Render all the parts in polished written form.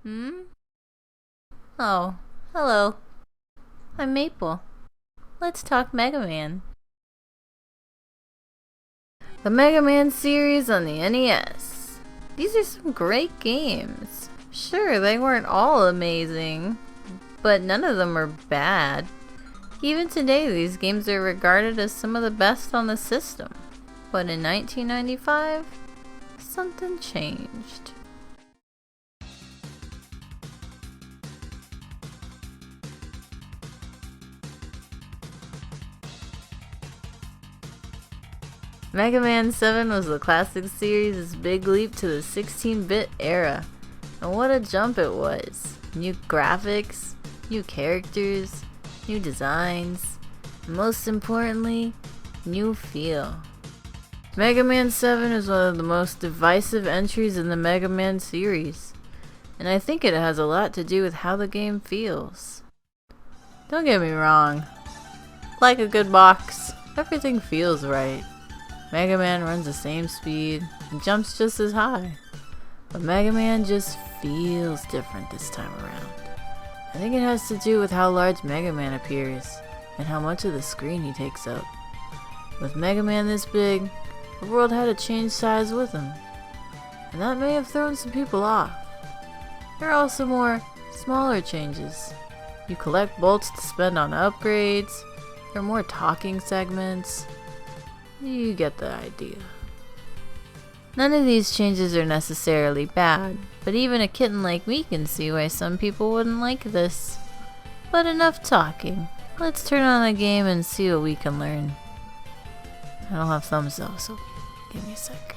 Hmm? Oh, hello. I'm Maple. Let's talk Mega Man. The Mega Man series on the NES. These are some great games. Sure, they weren't all amazing, but none of them are bad. Even today, these games are regarded as some of the best on the system. But in 1995, something changed. Mega Man 7 was the classic series' big leap to the 16-bit era. And what a jump it was. New graphics, new characters, new designs, and most importantly, new feel. Mega Man 7 is one of the most divisive entries in the Mega Man series, and I think it has a lot to do with how the game feels. Don't get me wrong, like a good box, everything feels right. Mega Man runs the same speed and jumps just as high, but Mega Man just feels different this time around. I think it has to do with how large Mega Man appears and how much of the screen he takes up. With Mega Man this big, the world had to change size with him, and that may have thrown some people off. There are also more smaller changes. You collect bolts to spend on upgrades, there are more talking segments. You get the idea. None of these changes are necessarily bad, but even a kitten like me can see why some people wouldn't like this. But enough talking. Let's turn on the game and see what we can learn. I don't have thumbs though, so give me a sec.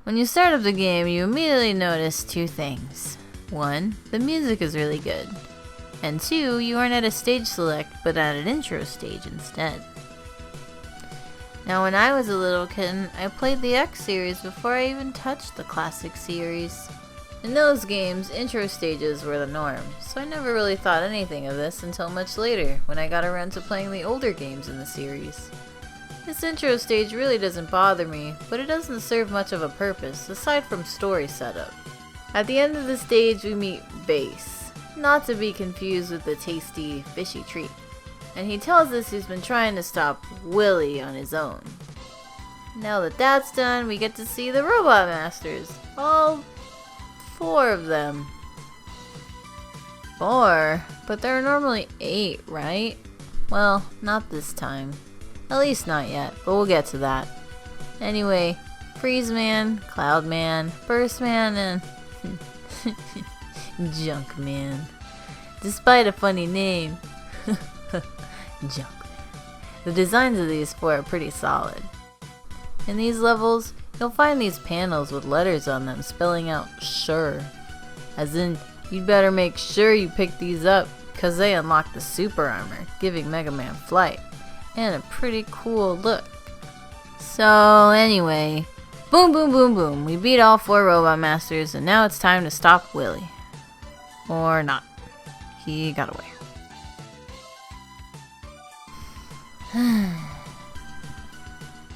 When you start up the game, you immediately notice two things. One, the music is really good. And two, you aren't at a stage select, but at an intro stage instead. Now when I was a little kitten, I played the X series before I even touched the classic series. In those games, intro stages were the norm, so I never really thought anything of this until much later, when I got around to playing the older games in the series. This intro stage really doesn't bother me, but it doesn't serve much of a purpose, aside from story setup. At the end of the stage we meet Bass, not to be confused with the tasty, fishy treat. And he tells us he's been trying to stop Willy on his own. Now that that's done, we get to see the Robot Masters. All 4 of them. 4? But there are normally 8, right? Well, not this time. At least not yet, but we'll get to that. Anyway, Freeze Man, Cloud Man, Burst Man, and Junk Man. Despite a funny name. Junk. The designs of these 4 are pretty solid. In these levels, you'll find these panels with letters on them spelling out sure. As in, you'd better make sure you pick these up because they unlock the super armor, giving Mega Man flight, and a pretty cool look. So anyway, boom boom boom boom, we beat all 4 Robot Masters and now it's time to stop Willy. Or not. He got away.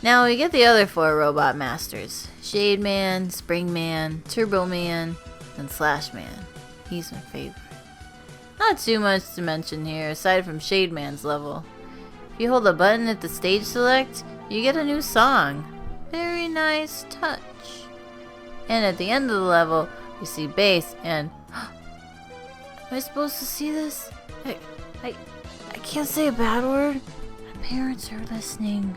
Now we get the other 4 Robot Masters. Shade Man, Spring Man, Turbo Man, and Slash Man. He's my favorite. Not too much to mention here aside from Shade Man's level. If you hold a button at the stage select, you get a new song. Very nice touch. And at the end of the level, we see Bass and... Am I supposed to see this? I can't say a bad word. Parents are listening.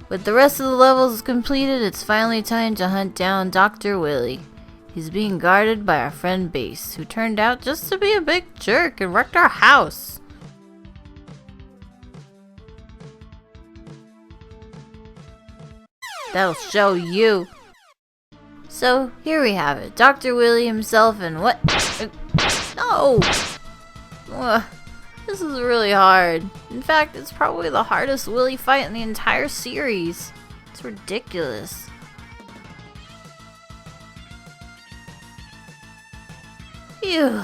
With the rest of the levels completed, it's finally time to hunt down Dr. Willy. He's being guarded by our friend Bass, who turned out just to be a big jerk and wrecked our house. That'll show you. So here we have it, Dr. Willy himself and what? No! This is really hard. In fact, it's probably the hardest Willy fight in the entire series. It's ridiculous. Phew.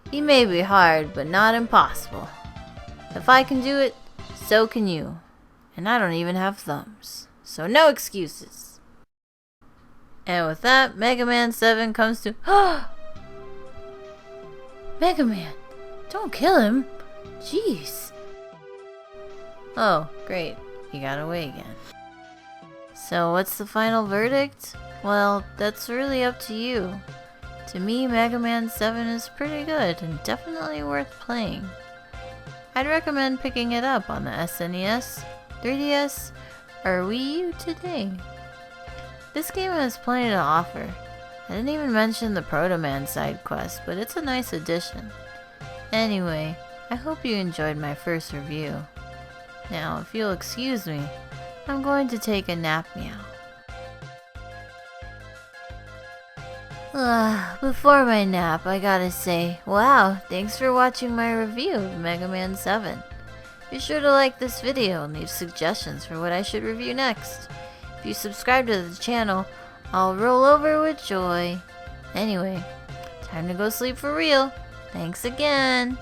He may be hard, but not impossible. If I can do it, so can you. And I don't even have thumbs. So no excuses. And with that, Mega Man 7 comes to... Mega Man! Don't kill him! Jeez! Oh, great. You got away again. So what's the final verdict? Well, that's really up to you. To me, Mega Man 7 is pretty good and definitely worth playing. I'd recommend picking it up on the SNES, 3DS, or Wii U today. This game has plenty to offer. I didn't even mention the Proto Man side quest, but it's a nice addition. Anyway, I hope you enjoyed my first review. Now, if you'll excuse me, I'm going to take a nap meow. Before my nap, I gotta say, wow, thanks for watching my review of Mega Man 7. Be sure to like this video and leave suggestions for what I should review next. If you subscribe to the channel, I'll roll over with joy. Anyway, time to go sleep for real. Thanks again.